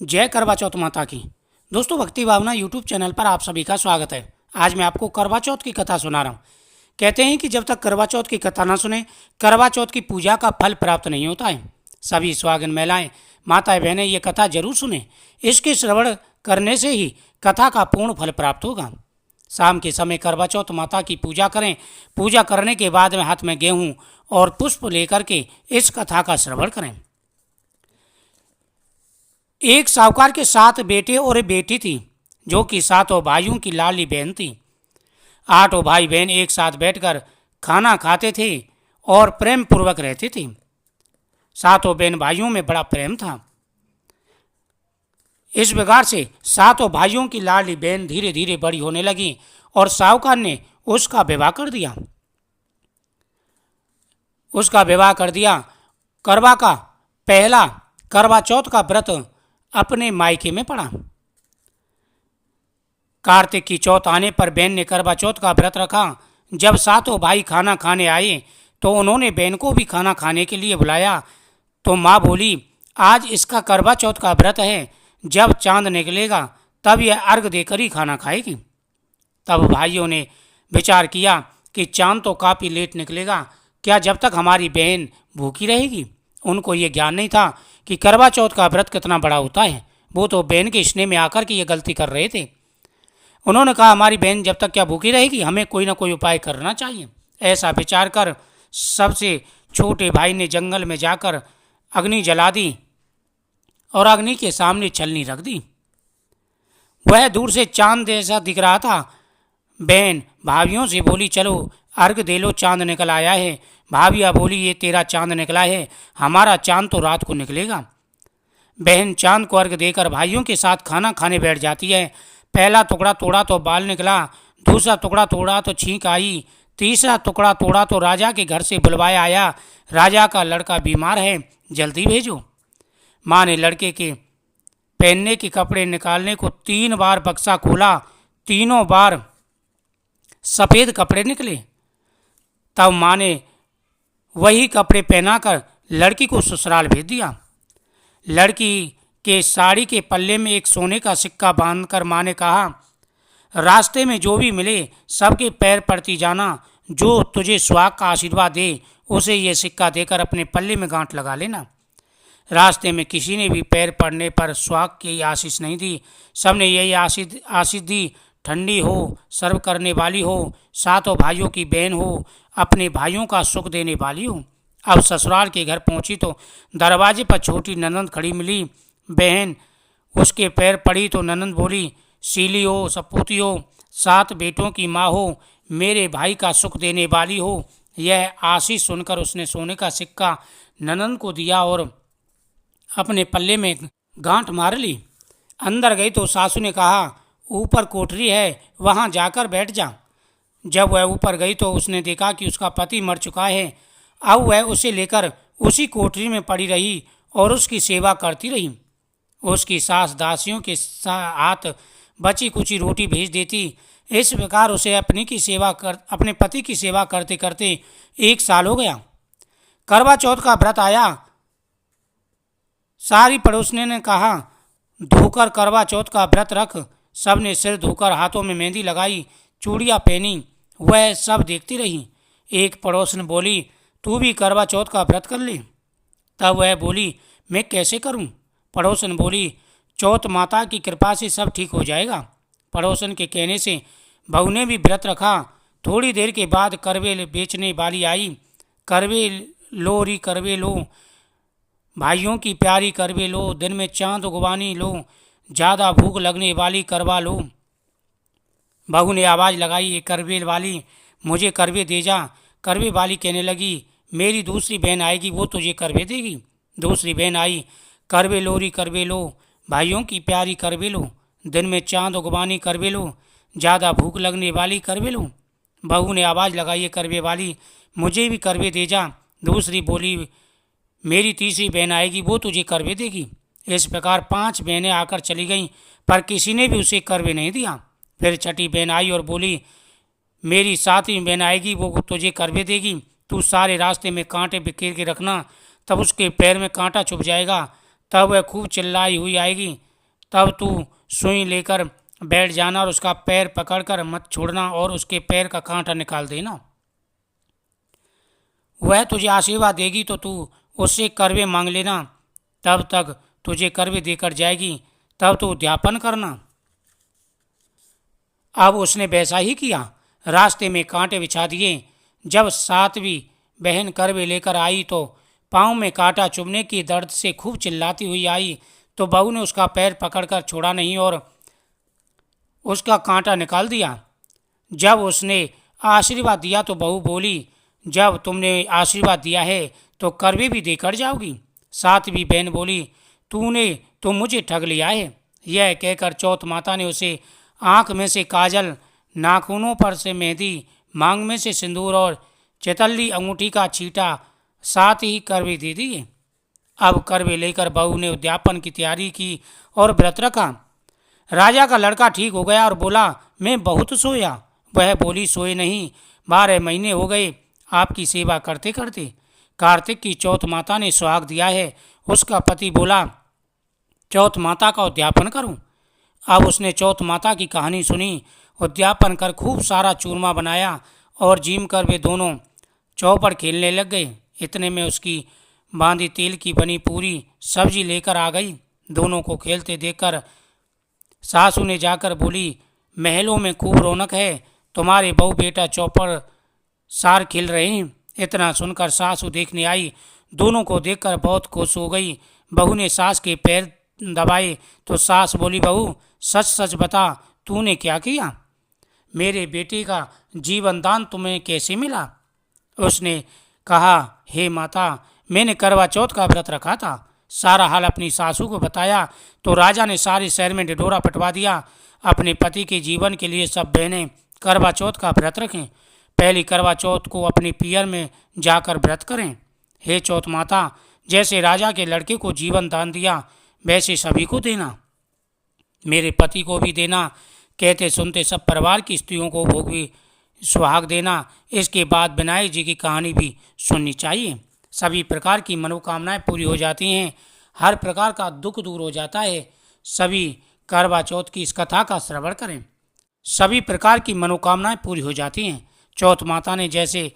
जय करवा चौथ माता की। दोस्तों, भक्ति भावना यूट्यूब चैनल पर आप सभी का स्वागत है। आज मैं आपको करवा चौथ की कथा सुना रहा हूँ। कहते हैं कि जब तक करवा चौथ की कथा ना सुने, करवा चौथ की पूजा का फल प्राप्त नहीं होता है। सभी सुहागिन महिलाएं, माताएं, बहनें ये कथा जरूर सुने। इसके श्रवण करने से ही कथा का पूर्ण फल प्राप्त होगा। शाम के समय करवा चौथ माता की पूजा करें। पूजा करने के बाद में हाथ में गेहूँ और पुष्प लेकर के इस कथा का श्रवण करें। एक साहूकार के 7 बेटे और एक बेटी थी, जो कि 7 भाइयों की लाडली बहन थी। 8 भाई बहन एक साथ बैठकर खाना खाते थे और प्रेम पूर्वक रहते थे। 7 बहन भाइयों में बड़ा प्रेम था। इस प्रकार से 7 भाइयों की लाडली बहन धीरे धीरे बड़ी होने लगी और साहूकार ने उसका विवाह कर दिया। करवा का पहला करवा चौथ का व्रत अपने मायके में पड़ा। कार्तिक की चौथ आने पर बहन ने करवा चौथ का व्रत रखा। जब 7 भाई खाना खाने आए तो उन्होंने बहन को भी खाना खाने के लिए बुलाया। तो माँ बोली, आज इसका करवा चौथ का व्रत है, जब चांद निकलेगा तब यह अर्घ देकर ही खाना खाएगी। तब भाइयों ने विचार किया कि चांद तो काफ़ी लेट निकलेगा, क्या जब तक हमारी बहन भूखी रहेगी। उनको ये ज्ञान नहीं था कि करवा चौथ का व्रत कितना बड़ा होता है। वो तो बहन के स्नेह में आकर के ये गलती कर रहे थे। उन्होंने कहा, हमारी बहन जब तक क्या भूखी रहेगी, हमें कोई ना कोई उपाय करना चाहिए। ऐसा विचार कर सबसे छोटे भाई ने जंगल में जाकर अग्नि जला दी और अग्नि के सामने छलनी रख दी। वह दूर से चांद जैसा दिख रहा था। बहन भाभियों से बोली, चलो अर्घ दे लो, चांद निकल आया है। भाभिया बोली, ये तेरा चांद निकला है, हमारा चांद तो रात को निकलेगा। बहन चांद को अर्घ देकर भाइयों के साथ खाना खाने बैठ जाती है। पहला टुकड़ा तोड़ा तो बाल निकला, दूसरा टुकड़ा तोड़ा तो छींक आई, तीसरा टुकड़ा तोड़ा तो राजा के घर से बुलवाया आया, राजा का लड़का बीमार है, जल्दी भेजो। माँ ने लड़के के पहनने के कपड़े निकालने को 3 बार बक्सा खोला, तीनों बार सफ़ेद कपड़े निकले। तब माँ ने वही कपड़े पहनाकर लड़की को ससुराल भेज दिया। लड़की के साड़ी के पल्ले में एक सोने का सिक्का बांधकर माँ ने कहा, रास्ते में जो भी मिले सबके पैर पड़ती जाना, जो तुझे सुहाग का आशीर्वाद दे उसे ये सिक्का देकर अपने पल्ले में गांठ लगा लेना। रास्ते में किसी ने भी पैर पड़ने पर सुहाग की आशीष नहीं दी। सबने यही आशीष दी, ठंडी हो, सर्व करने वाली हो, 7 भाइयों की बहन हो, अपने भाइयों का सुख देने वाली हो। अब ससुराल के घर पहुंची तो दरवाजे पर छोटी ननंद खड़ी मिली। बहन उसके पैर पड़ी तो ननंद बोली, सीली हो, सपूती हो, 7 बेटों की माँ हो, मेरे भाई का सुख देने वाली हो। यह आशीष सुनकर उसने सोने का सिक्का ननंद को दिया और अपने पल्ले में गांठ मार ली। अंदर गई तो सासू ने कहा, ऊपर कोठरी है, वहाँ जाकर बैठ जा। जब वह ऊपर गई तो उसने देखा कि उसका पति मर चुका है। अब वह उसे लेकर उसी कोठरी में पड़ी रही और उसकी सेवा करती रही। उसकी सास दासियों के हाथ बची कुची रोटी भेज देती। इस प्रकार उसे अपने पति की सेवा करते करते 1 साल हो गया। करवा चौथ का व्रत आया। सारी पड़ोसने ने कहा, धोकर करवा चौथ का व्रत रख। सब ने सिर धोकर हाथों में मेहंदी लगाई, चूड़ियाँ पहनी। वह सब देखती रही। एक पड़ोसन बोली, तू भी करवा चौथ का व्रत कर ले। तब वह बोली, मैं कैसे करूं? पड़ोसन बोली, चौथ माता की कृपा से सब ठीक हो जाएगा। पड़ोसन के कहने से बहू ने भी व्रत रखा। थोड़ी देर के बाद करवे बेचने वाली आई। करवे लो री करवे लो, भाइयों की प्यारी करवे लो, दिन में चांद उगवानी लो, ज़्यादा भूख लगने वाली करवा लो। बहू ने आवाज़ लगाई, ये करवे वाली, मुझे करवे दे जा। करवे वाली कहने लगी, मेरी दूसरी बहन आएगी, वो तुझे करवे देगी। दूसरी बहन आई, करवे लो री करवे लो, भाइयों की प्यारी करवे लो, दिन में चांद उगवानी करवे लो, ज़्यादा भूख लगने वाली करवे लो। बहू ने आवाज़ लगाई, ये करवे वाली, मुझे भी करवे दे जा। दूसरी बोली, मेरी तीसरी बहन आएगी, वो तुझे करवे देगी। इस प्रकार 5 बहनें आकर चली गईं, पर किसी ने भी उसे करवे नहीं दिया। फिर छठी बहन आई और बोली, मेरी 7वीं बहन आएगी, वो तुझे करवे देगी। तू सारे रास्ते में कांटे बिखेर के रखना, तब उसके पैर में कांटा छुप जाएगा। तब वह खूब चिल्लाई हुई आएगी, तब तू सुई लेकर बैठ जाना और उसका पैर पकड़कर मत छोड़ना और उसके पैर का कांटा निकाल देना। वह तुझे आशीर्वाद देगी तो तू उससे करवे मांग लेना, तब तक तुझे करवे देकर जाएगी, तब तू उद्यापन करना। अब उसने वैसा ही किया। रास्ते में कांटे बिछा दिए। जब सातवीं बहन करवे लेकर आई तो पाँव में कांटा चुभने की दर्द से खूब चिल्लाती हुई आई, तो बहू ने उसका पैर पकड़कर छोड़ा नहीं और उसका कांटा निकाल दिया। जब उसने आशीर्वाद दिया तो बहू बोली, जब तुमने आशीर्वाद दिया है तो करवे भी देकर जाओगी। सातवीं बहन बोली, तूने तो मुझे ठग लिया है। यह कहकर चौथ माता ने उसे आँख में से काजल, नाखूनों पर से मेहंदी, मांग में से सिंदूर और चैतल्ली अंगूठी का छींटा, साथ ही करवे दे दिए। अब करवे लेकर बहू ने उद्यापन की तैयारी की और व्रत रखा। राजा का लड़का ठीक हो गया और बोला, मैं बहुत सोया। वह बोली, सोए नहीं, 12 महीने हो गए आपकी सेवा करते करते। कार्तिक की चौथ माता ने सुहाग दिया है। उसका पति बोला, चौथ माता का उद्यापन करूं। अब उसने चौथ माता की कहानी सुनी, उद्यापन कर खूब सारा चूरमा बनाया और जीम कर वे दोनों चौपड़ खेलने लग गए। इतने में उसकी बांधी तेल की बनी पूरी सब्जी लेकर आ गई। दोनों को खेलते देखकर सासू ने जाकर बोली, महलों में खूब रौनक है, तुम्हारे बहू बेटा चौपड़ सार खेल रहे हैं। इतना सुनकर सासू देखने आई। दोनों को देखकर बहुत खुश हो गई। बहू ने सास के पैर दबाए तो सास बोली, बहू सच सच बता, तूने क्या किया? मेरे बेटे का जीवन दान तुम्हें कैसे मिला? उसने कहा, हे माता, मैंने करवा चौथ का व्रत रखा था। सारा हाल अपनी सासू को बताया तो राजा ने सारे शहर में ढिढोरा पिटवा दिया। अपने पति के जीवन के लिए सब बहनें करवा चौथ का व्रत रखें। पहली करवा चौथ को अपने पियर में जाकर व्रत करें। हे चौथ माता, जैसे राजा के लड़के को जीवन दान दिया वैसे सभी को देना, मेरे पति को भी देना। कहते सुनते सब परिवार की स्त्रियों को भोग भी सुहाग देना। इसके बाद विनायक जी की कहानी भी सुननी चाहिए। सभी प्रकार की मनोकामनाएं पूरी हो जाती हैं, हर प्रकार का दुख दूर हो जाता है। सभी करवा चौथ की इस कथा का श्रवण करें, सभी प्रकार की मनोकामनाएं पूरी हो जाती हैं। चौथ माता ने जैसे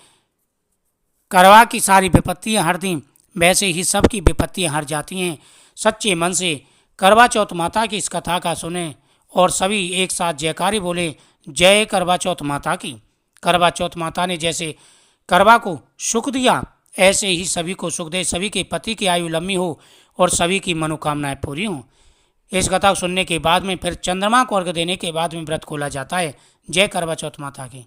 करवा की सारी विपत्तियां हर दी, वैसे ही सबकी विपत्तियां हर जाती हैं। सच्चे मन से करवा चौथ माता की इस कथा का सुने और सभी एक साथ जयकारी बोले, जय करवा चौथ माता की। करवा चौथ माता ने जैसे करवा को सुख दिया, ऐसे ही सभी को सुख दे, सभी के पति की आयु लंबी हो और सभी की मनोकामनाएं पूरी हों। इस कथा को सुनने के बाद में फिर चंद्रमा को अर्घ्य देने के बाद में व्रत खोला जाता है। जय करवा चौथ माता की।